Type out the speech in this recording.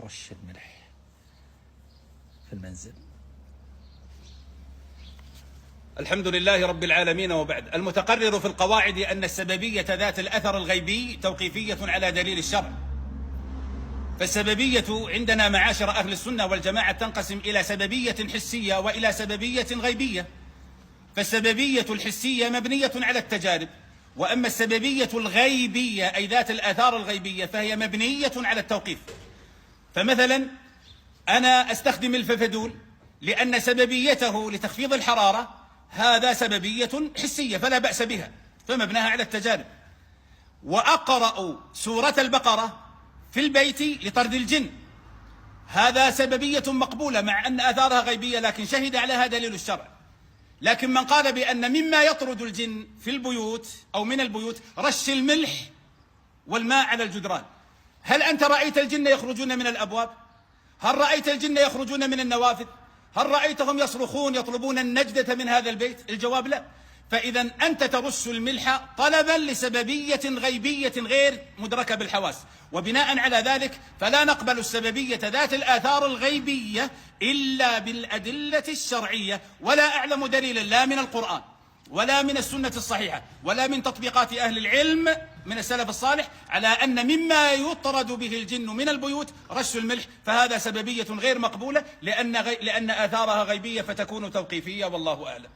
رش الملح في المنزل. الحمد لله رب العالمين، وبعد. المتقرر في القواعد أن السببية ذات الأثر الغيبي توقيفية على دليل الشرع. فالسببية عندنا معاشر أهل السنة والجماعة تنقسم إلى سببية حسية وإلى سببية غيبية. فالسببية الحسية مبنية على التجارب، وأما السببية الغيبية أي ذات الآثار الغيبية فهي مبنية على التوقيف. فمثلا أنا أستخدم الففدول لأن سببيته لتخفيض الحرارة، هذا سببية حسية فلا بأس بها، فمبناها على التجارب. وأقرأ سورة البقرة في البيت لطرد الجن، هذا سببية مقبولة مع أن آثارها غيبية، لكن شهد عليها دليل الشرع. لكن من قال بأن مما يطرد الجن في البيوت أو من البيوت رش الملح والماء على الجدران، هل أنت رأيت الجن يخرجون من الأبواب؟ هل رأيت الجن يخرجون من النوافذ؟ هل رأيتهم يصرخون يطلبون النجدة من هذا البيت؟ الجواب لا. فإذا أنت ترش الملح طلبا لسببية غيبية غير مدركة بالحواس، وبناء على ذلك فلا نقبل السببية ذات الآثار الغيبية إلا بالأدلة الشرعية. ولا أعلم دليلا لا من القرآن ولا من السنة الصحيحة ولا من تطبيقات أهل العلم من السلف الصالح على أن مما يطرد به الجن من البيوت رش الملح، فهذا سببية غير مقبولة لأن آثارها غيبية فتكون توقيفية، والله أعلم.